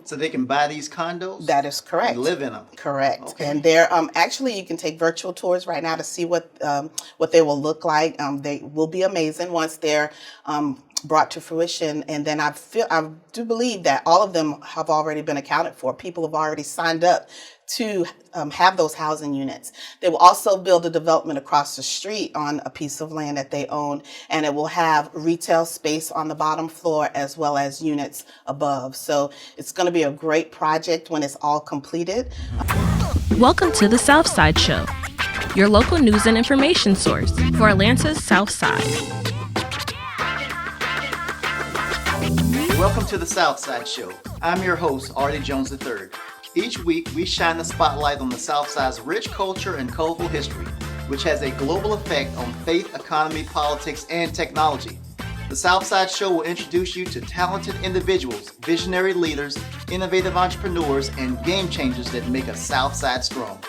So they can buy these condos That is correct. and live in them. Correct. Okay. And they're actually, you can take virtual tours right now to see what they will look like. They will be amazing once they're brought to fruition. And then I do believe that all of them have already been accounted for. People have already signed up to have those housing units. They will also build a development across the street on a piece of land that they own, and it will have retail space on the bottom floor as well as units above. So it's going to be a great project when it's all completed. Welcome to the Southside Show, your local news and information source for Atlanta's South Side. Welcome to the Southside Show. I'm your host, Artie Jones III. Each week, we shine the spotlight on the Southside's rich culture and colorful history, which has a global effect on faith, economy, politics, and technology. The Southside Show will introduce you to talented individuals, visionary leaders, innovative entrepreneurs, and game changers that make a Southside strong.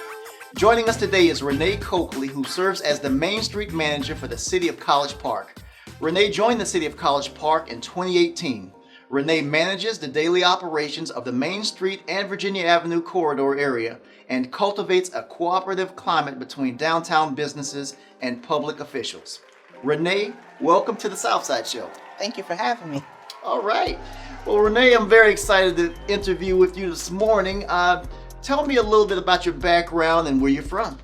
Joining us today is Renee Coakley, who serves as the Main Street Manager for the City of College Park. Renee joined the City of College Park in 2018. Renee manages the daily operations of the Main Street and Virginia Avenue corridor area and cultivates a cooperative climate between downtown businesses and public officials. Renee, welcome to the Southside Show. Thank you for having me. All right. Well, Renee, I'm very excited to interview with you this morning. Tell me a little bit about your background and where you're from.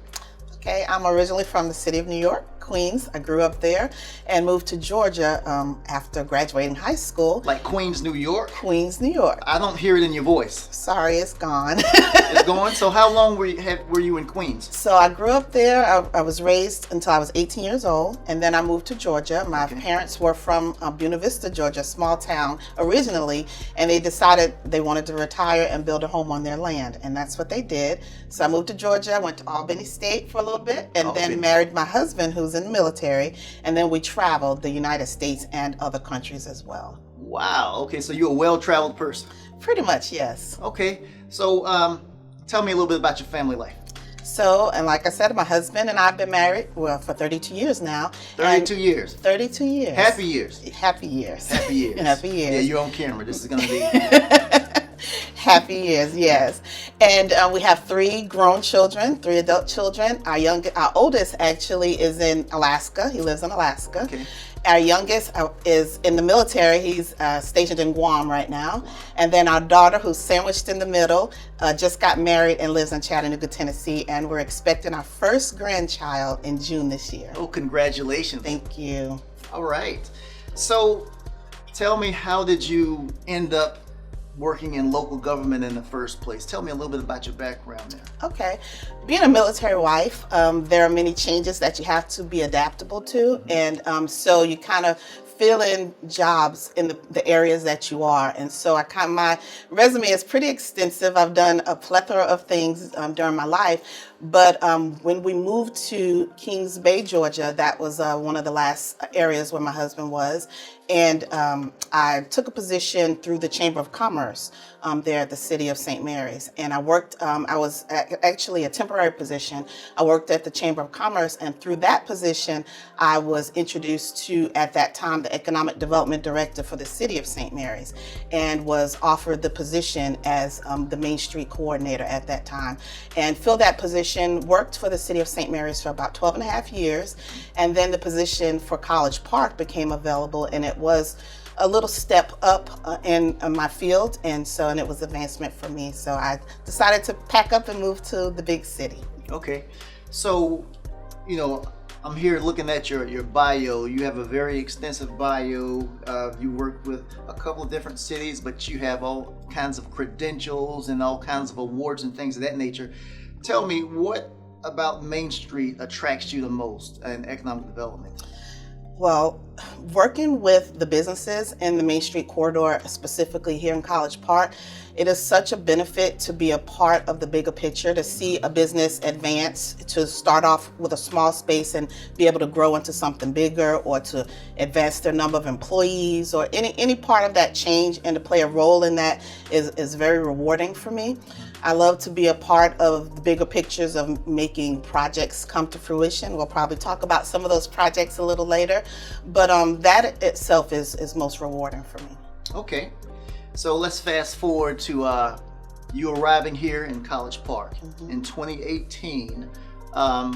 Okay, I'm originally from the city of New York, Queens. I grew up there and moved to Georgia after graduating high school. Like Queens, New York? Queens, New York. I don't hear it in your voice. Sorry, it's gone. It's gone? So how long were you in Queens? So I grew up there. I was raised until I was 18 years old, and then I moved to Georgia. My parents were from Buena Vista, Georgia, a small town originally, and they decided they wanted to retire and build a home on their land, and that's what they did. So I moved to Georgia. I went to Albany State for a little bit, and then married my husband, who's in the military, and then we traveled the United States and other countries as well. Wow. Okay, so you're a well-traveled person. Pretty much, yes. Okay, so tell me a little bit about your family life. So, and like I said, my husband and I have been married, for 32 years now. 32 years. 32 years. Happy years. Happy years. Happy years. Happy years. Yeah, you're on camera. This is going to be... Happy years, yes. And we have 3 grown children, 3 adult children. Our oldest actually is in Alaska. He lives in Alaska. Okay. Our youngest is in the military. He's stationed in Guam right now. And then our daughter, who's sandwiched in the middle, just got married and lives in Chattanooga, Tennessee. And we're expecting our first grandchild in June this year. Oh, congratulations. Thank you. All right. So tell me, how did you end up working in local government in the first place? Tell me a little bit about your background there. Okay. Being a military wife, there are many changes that you have to be adaptable to. And so you kind of fill in jobs in the areas that you are. And so my resume is pretty extensive. I've done a plethora of things during my life. But when we moved to Kings Bay, Georgia, that was one of the last areas where my husband was. And I took a position through the Chamber of Commerce there at the city of St. Mary's. And I worked, I was actually a temporary position. I worked at the Chamber of Commerce, and through that position, I was introduced to, at that time, the Economic Development Director for the city of St. Mary's, and was offered the position as the Main Street Coordinator at that time. And filled that position, worked for the city of St. Mary's for about 12 and a half years. And then the position for College Park became available, and it was a little step up in my field, and it was advancement for me. So I decided to pack up and move to the big city. Okay, so I'm here looking at your bio. You have a very extensive bio. You worked with a couple of different cities, but you have all kinds of credentials and all kinds of awards and things of that nature. Tell me, what about Main Street attracts you the most in economic development? Well, working with the businesses in the Main Street corridor, specifically here in College Park, it is such a benefit to be a part of the bigger picture, to see a business advance, to start off with a small space and be able to grow into something bigger, or to advance their number of employees, or any part of that change, and to play a role in that is very rewarding for me. I love to be a part of the bigger pictures of making projects come to fruition. We'll probably talk about some of those projects a little later, but that itself is most rewarding for me. Okay. So let's fast forward to you arriving here in College Park in 2018. I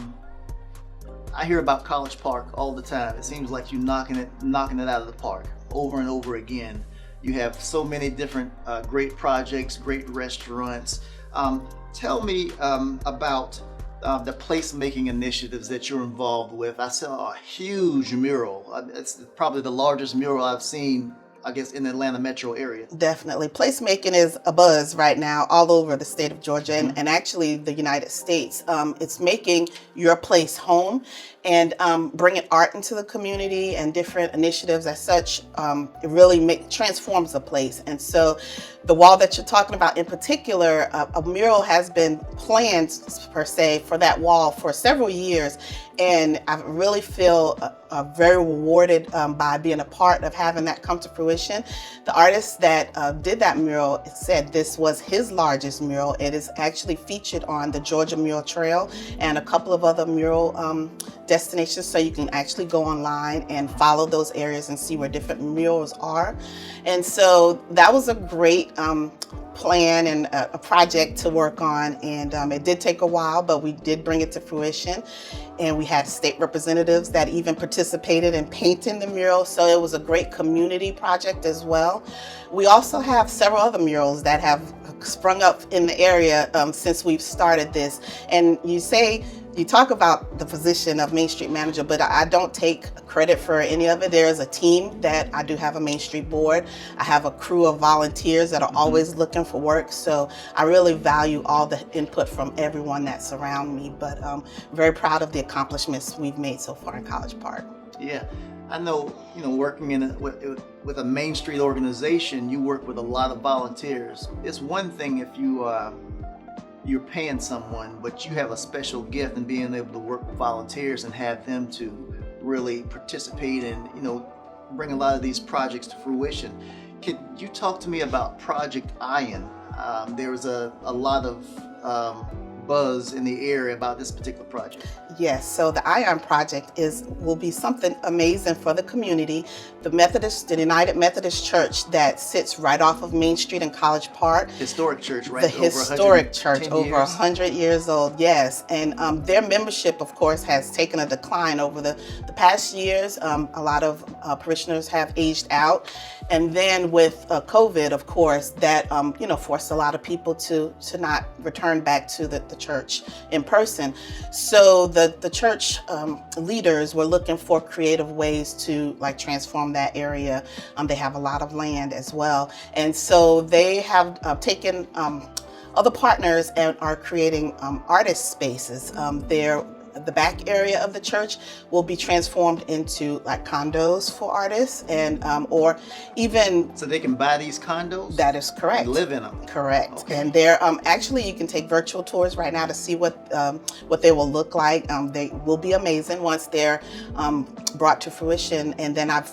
hear about College Park all the time. It seems like you're knocking it out of the park over and over again. You have so many different great projects, great restaurants. Tell me about the placemaking initiatives that you're involved with. I saw a huge mural. It's probably the largest mural I've seen, I guess, in the Atlanta metro area. Definitely. Placemaking is a buzz right now all over the state of Georgia and actually the United States. It's making your place home and bringing art into the community and different initiatives as such. It really transforms a place. And so the wall that you're talking about in particular, a mural has been planned per se for that wall for several years. And I really feel very rewarded by being a part of having that come to fruition. The artist that did that mural said this was his largest mural. It is actually featured on the Georgia Mural Trail and a couple of other mural destinations, so you can actually go online and follow those areas and see where different murals are. And so that was a great plan and a project to work on, and it did take a while, but we did bring it to fruition. And we had state representatives that even participated in painting the mural, so it was a great community project as well. We also have several other murals that have sprung up in the area since we've started this. And you talk about the position of Main Street Manager, but I don't take credit for any of it. There is a team that I do have a Main Street board. I have a crew of volunteers that are always looking for work. So I really value all the input from everyone that surround me, but I'm very proud of the accomplishments we've made so far in College Park. Yeah, I know, working with a Main Street organization, you work with a lot of volunteers. It's one thing if you're paying someone, but you have a special gift in being able to work with volunteers and have them to really participate and bring a lot of these projects to fruition. Can you talk to me about Project Iron? There was a lot of buzz in the area about this particular project. Yes, so the ION project will be something amazing for the community. The United Methodist Church that sits right off of Main Street in College Park. Historic church, right? The historic church, over 100 years old, yes. And their membership, of course, has taken a decline over the past years. A lot of parishioners have aged out. And then with COVID, of course, that forced a lot of people to not return back to the church in person. So the church leaders were looking for creative ways to transform that area. They have a lot of land as well. And so they have taken other partners and are creating artist spaces. The back area of the church will be transformed into condos for artists and or even so they can buy these condos. That is correct. And live in them. Correct. Okay. And they're actually you can take virtual tours right now to see what they will look like. They will be amazing once they're brought to fruition. And then I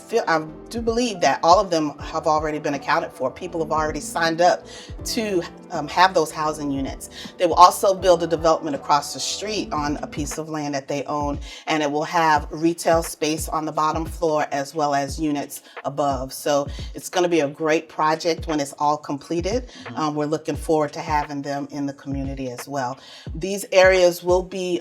do believe that all of them have already been accounted for. People have already signed up to have those housing units. They will also build a development across the street on a piece of land that they own, and it will have retail space on the bottom floor as well as units above. So it's going to be a great project when it's all completed. We're looking forward to having them in the community as well. These areas will be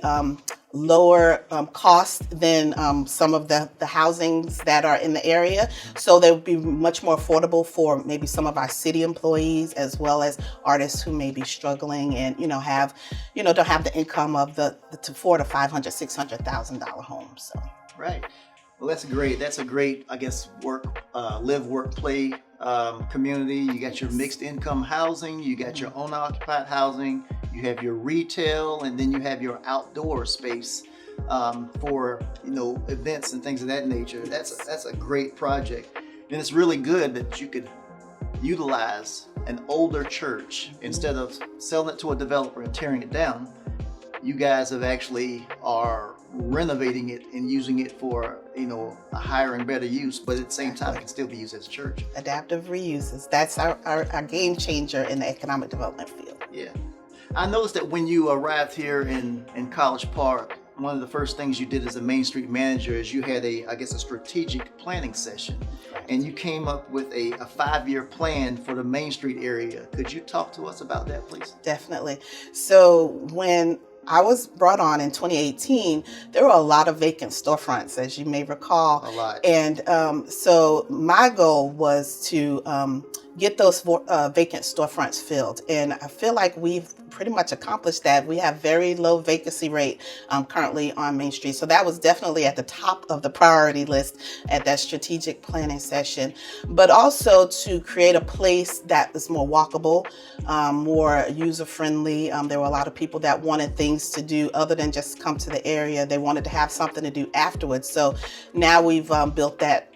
lower cost than some of the housings that are in the area. So they would be much more affordable for maybe some of our city employees as well as artists who may be struggling and don't have the income of the $400,000 to $500,000, $600,000 homes. So. Right. Well, that's great. That's a great, I guess, live, work, play community. You got your mixed income housing, you got your owner occupied housing, you have your retail, and then you have your outdoor space for events and things of that nature. That's a great project, and it's really good that you could utilize an older church instead of selling it to a developer and tearing it down. You guys are renovating it and using it for a higher and better use, but at the same time it can still be used as a church. Adaptive reuses, that's our game changer in the economic development field. Yeah, I noticed that when you arrived here in College Park, one of the first things you did as a Main Street manager is you had a strategic planning session. And you came up with a 5-year plan for the Main Street area. Could you talk to us about that, please? Definitely. So when I was brought on in 2018, there were a lot of vacant storefronts, as you may recall. A lot. And so my goal was to get those vacant storefronts filled. And I feel like we've pretty much accomplished that. We have very low vacancy rate currently on Main Street. So that was definitely at the top of the priority list at that strategic planning session. But also to create a place that is more walkable, more user-friendly. There were a lot of people that wanted things to do other than just come to the area. They wanted to have something to do afterwards. So now we've built that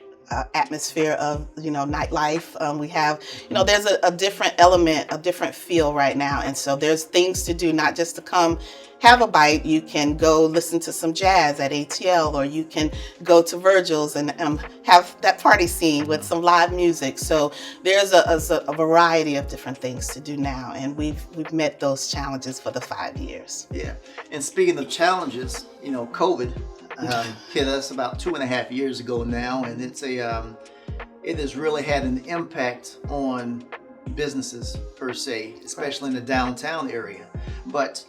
atmosphere of, nightlife. We have, there's a different element, a different feel right now. And so there's things to do, not just to come have a bite. You can go listen to some jazz at ATL, or you can go to Virgil's and have that party scene with some live music. So there's a variety of different things to do now. And we've met those challenges for the 5 years. Yeah. And speaking of challenges, COVID hit us about 2.5 years ago now, and it has really had an impact on businesses per se, especially in the downtown area. But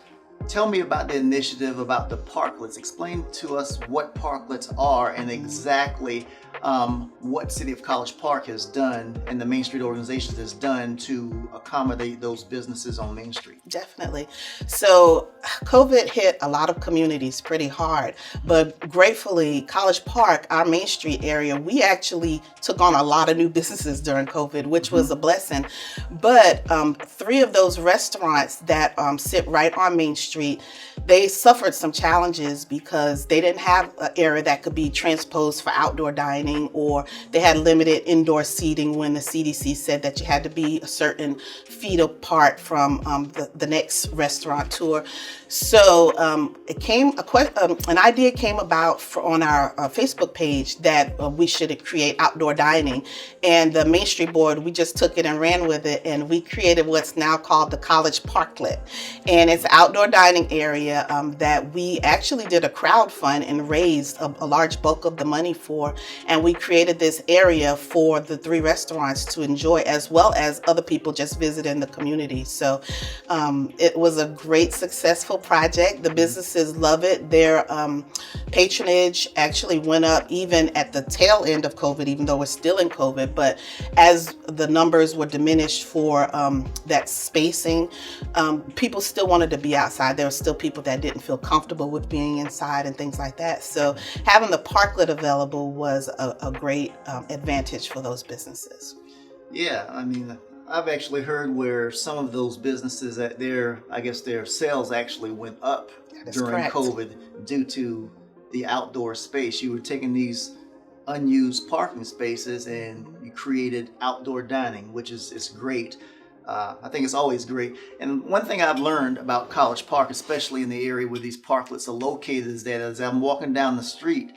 tell me about the initiative about the parklets. Explain to us what parklets are and exactly what City of College Park has done and the Main Street organization has done to accommodate those businesses on Main Street. Definitely. So COVID hit a lot of communities pretty hard, but gratefully College Park, our Main Street area, we actually took on a lot of new businesses during COVID, which was a blessing. But 3 of those restaurants that sit right on Main Street, they suffered some challenges because they didn't have an area that could be transposed for outdoor dining, or they had limited indoor seating when the CDC said that you had to be a certain feet apart from the next restaurateur. So an idea came about on our Facebook page that we should create outdoor dining. And the Main Street Board, we just took it and ran with it, and we created what's now called the College Parklet. And it's an outdoor dining area that we actually did a crowdfund and raised a large bulk of the money for. And we created this area for the 3 restaurants to enjoy, as well as other people just visiting the community. So it was a great, successful project. The businesses love it. Their patronage actually went up even at the tail end of COVID, even though we're still in COVID. But as the numbers were diminished for that spacing, people still wanted to be outside. There were still people that didn't feel comfortable with being inside and things like that. So having the parklet available was a great advantage for those businesses. Yeah, I mean, I've actually heard where some of those businesses that their sales actually went up during correct. COVID due to the outdoor space. You were taking these unused parking spaces and you created outdoor dining, which is great. I think it's always great. And one thing I've learned about College Park, especially in the area where these parklets are located, is that as I'm walking down the street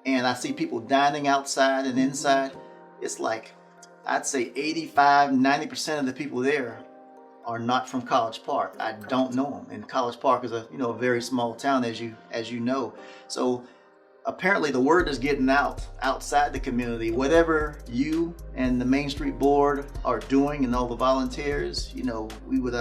and I see people dining outside and inside, it's like, I'd say 85-90% of the people there are not from College Park. I don't know them. And College Park is a very small town, as you know. So apparently the word is getting outside the community. Whatever you and the Main Street Board are doing and all the volunteers, we would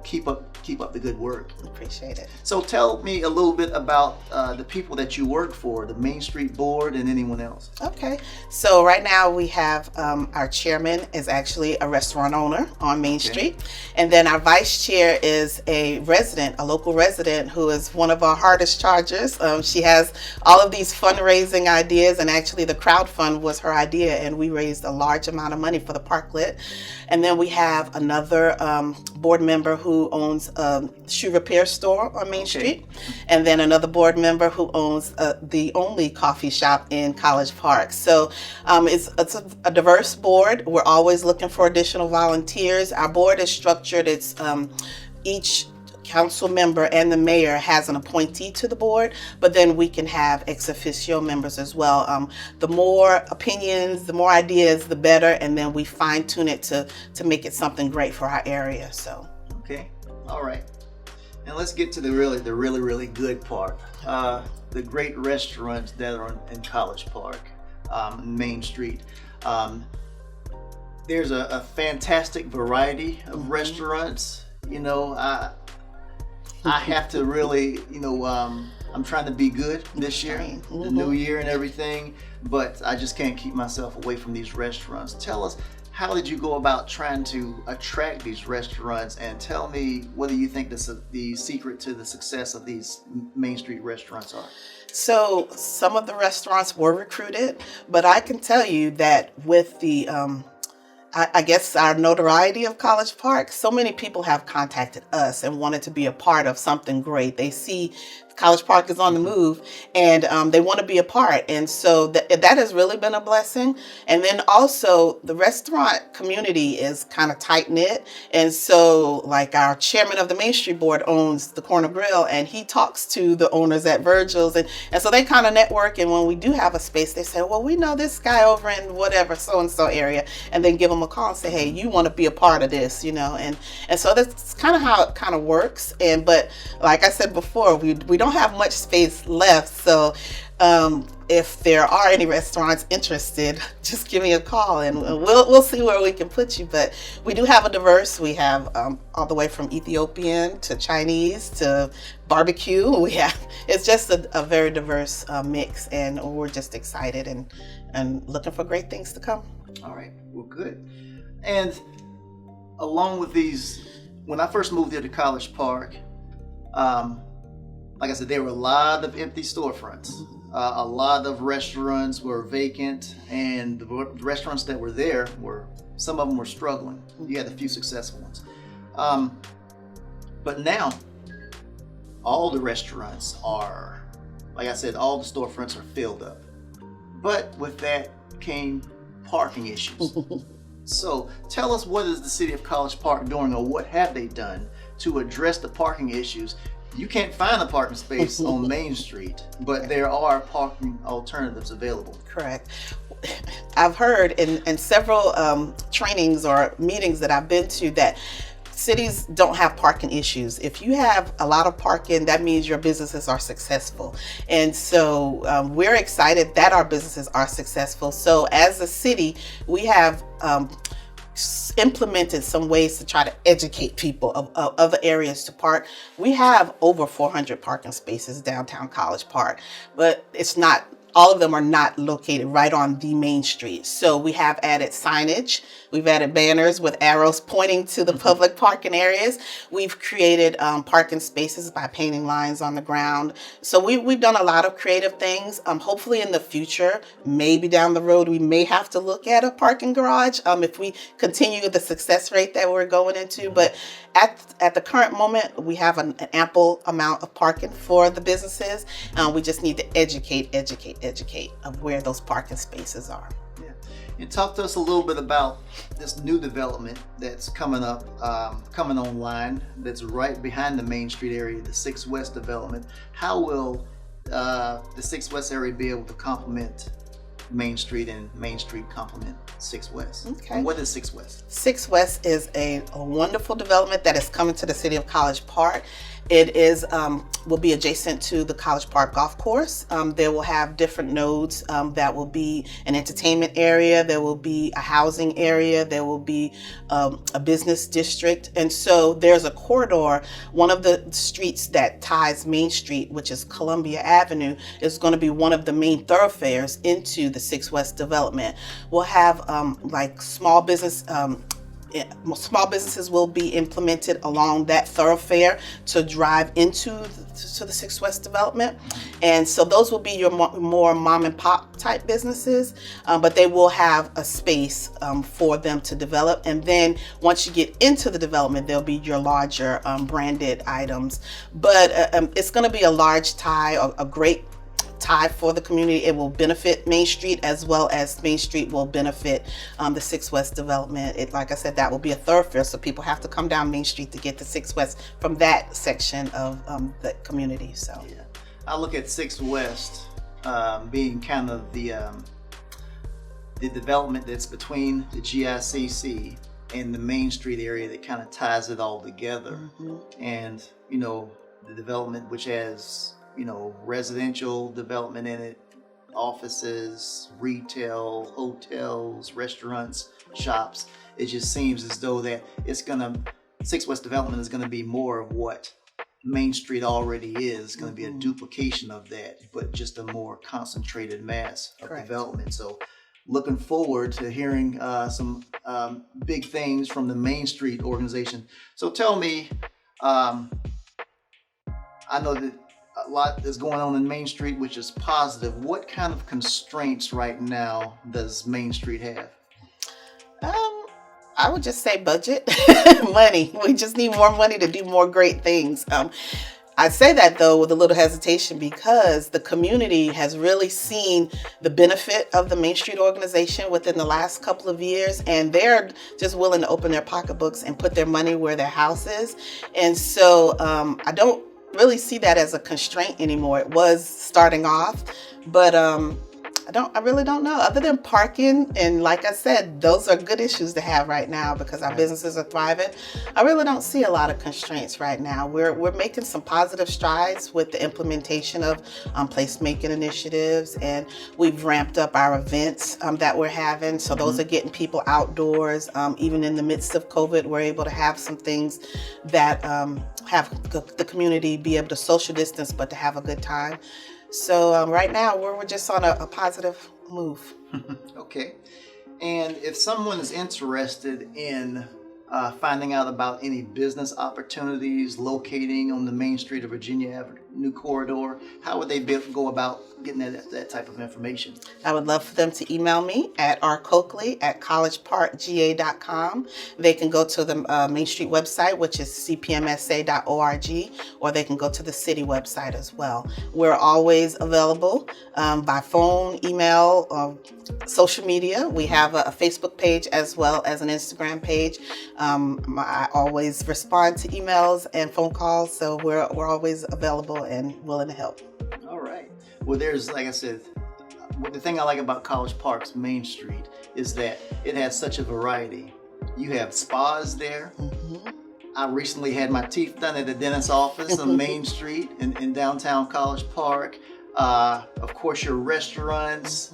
keep up the good work. Appreciate it. So tell me a little bit about the people that you work for, the Main Street Board and anyone else. Okay, so right now we have our chairman is actually a restaurant owner on Main Street, and then our vice chair is a local resident who is one of our hardest chargers. She has all of these fundraising ideas, and actually the crowdfund was her idea, and we raised a large amount of money for the parklet. And then we have another board member who owns a shoe repair store on Main Street, and then another board member who owns the only coffee shop in College Park. So it's a diverse board. We're always looking for additional volunteers. Our board is structured. It's each council member and the mayor has an appointee to the board, but then we can have ex officio members as well. The more opinions, the more ideas, the better, and then we fine tune it to make it something great for our area. So. Okay, all right. And let's get to the really good part. The great restaurants that are in College Park, Main Street. Um, there's a fantastic variety of restaurants. I have to really, I'm trying to be good this year, the new year and everything, but I just can't keep myself away from these restaurants. Tell us, how did you go about trying to attract these restaurants, and tell me whether you think the secret to the success of these Main Street restaurants are? So some of the restaurants were recruited, but I can tell you that with the I guess our notoriety of College Park, so many people have contacted us and wanted to be a part of something great. They see College Park is on the move, and they want to be a part. And so that has really been a blessing. And then also the restaurant community is kind of tight knit. And so like our chairman of the Main Street Board owns the Corner Grill, and he talks to the owners at Virgil's. And so they kind of network. And when we do have a space, they say, well, we know this guy over in whatever so-and-so area, and then give them a call and say, hey, you want to be a part of this, and so that's kind of how it kind of works. But like I said before, we don't have much space left, so if there are any restaurants interested, just give me a call and we'll see where we can put you. But we do have a diverse. We have all the way from Ethiopian to Chinese to barbecue. It's just a very diverse mix, and we're just excited and looking for great things to come. All right, well, good. And along with these, when I first moved here to College Park, like I said, there were a lot of empty storefronts. A lot of restaurants were vacant, and the restaurants that were there some of them were struggling. You had a few successful ones. But now, all the restaurants are, like I said, all the storefronts are filled up. But with that came parking issues. So tell us, what is the City of College Park doing, or what have they done to address the parking issues? You can't find a parking space on Main Street, but there are parking alternatives available. Correct. I've heard in several trainings or meetings that I've been to that cities don't have parking issues. If you have a lot of parking, that means your businesses are successful. And so we're excited that our businesses are successful. So as a city, we have implemented some ways to try to educate people of other areas to park. We have over 400 parking spaces downtown College Park, but all of them are not located right on the main street. So we have added signage. We've added banners with arrows pointing to the public parking areas. We've created parking spaces by painting lines on the ground. So we've done a lot of creative things. Hopefully in the future, maybe down the road, we may have to look at a parking garage if we continue the success rate that we're going into. But at the current moment, we have an ample amount of parking for the businesses. We just need to educate of where those parking spaces are. Yeah. And talk to us a little bit about this new development that's coming up, coming online, that's right behind the Main Street area, the 6 West development. How will the 6 West area be able to complement Main Street, and Main Street complement 6 West? Okay. And what is 6 West? 6 West is a wonderful development that is coming to the City of College Park. It is will be adjacent to the College Park Golf Course. There will have different nodes. That will be an entertainment area. There will be a housing area. There will be a business district. And so there's a corridor. One of the streets that ties Main Street, which is Columbia Avenue, is going to be one of the main thoroughfares into the 6 West development. We'll have like small businesses will be implemented along that thoroughfare to drive into the 6 West development. And so those will be your more mom and pop type businesses, but they will have a space for them to develop. And then once you get into the development, there'll be your larger branded items. But it's going to be a large tie, a great tie for the community. It will benefit Main Street, as well as Main Street will benefit the 6 West development. Like I said, that will be a thoroughfare, so people have to come down Main Street to get to 6 West from that section of the community. So yeah, I look at 6 West being kind of the development that's between the GICC and the Main Street area that kind of ties it all together. And the development which has residential development in it, offices, retail, hotels, restaurants, shops. It just seems as though that 6 West Development is gonna be more of what Main Street already is. It's gonna be a duplication of that, but just a more concentrated mass of Correct. development. So looking forward to hearing some big things from the Main Street organization. So tell me, I know that a lot is going on in Main Street, which is positive. What kind of constraints right now does Main Street have? I would just say budget, money. We just need more money to do more great things. I say that though with a little hesitation because the community has really seen the benefit of the Main Street organization within the last couple of years, and they're just willing to open their pocketbooks and put their money where their house is. And so I don't really see that as a constraint anymore. It was starting off, but I really don't know. Other than parking, and like I said, those are good issues to have right now because our businesses are thriving. I really don't see a lot of constraints right now. We're making some positive strides with the implementation of placemaking initiatives, and we've ramped up our events that we're having. So those are getting people outdoors. Even in the midst of COVID, we're able to have some things that have the community be able to social distance, but to have a good time. So right now we're just on a positive move. Okay. And if someone is interested in finding out about any business opportunities locating on the Main Street of Virginia Avenue corridor, how would they go about getting that type of information? I would love for them to email me at rcoakley@collegeparkga.com. They can go to the Main Street website, which is cpmsa.org, or they can go to the city website as well. We're always available by phone, email, social media. We have a Facebook page as well as an Instagram page. I always respond to emails and phone calls, so we're always available and willing to help. All right. Well, there's, like I said, the thing I like about College Park's Main Street is that it has such a variety. You have spas there. I recently had my teeth done at the dentist's office on Main Street in downtown College Park. Of course, your restaurants.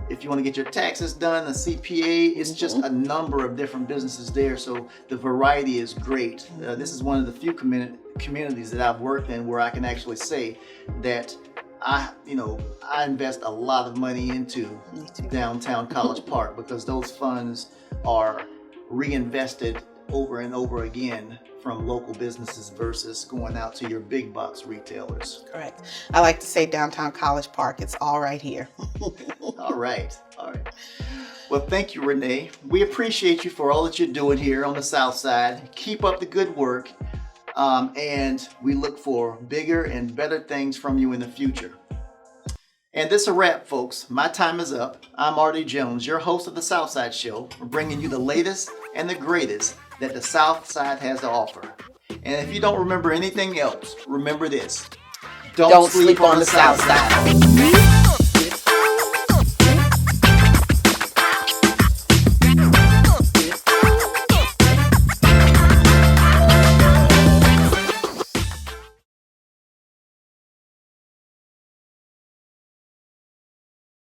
If you want to get your taxes done, a CPA, it's just a number of different businesses there. So the variety is great. This is one of the few communities that I've worked in where I can actually say that I invest a lot of money into downtown College Park because those funds are reinvested over and over again from local businesses versus going out to your big box retailers. Correct. I like to say downtown College Park, it's all right here. All right. Well, thank you, Renee. We appreciate you for all that you're doing here on the South Side. Keep up the good work. And we look for bigger and better things from you in the future. And this is a wrap, folks. My time is up. I'm Artie Jones, your host of the Southside Show, bringing you the latest and the greatest that the South Side has to offer. And if you don't remember anything else, remember this. Don't sleep on the South Side.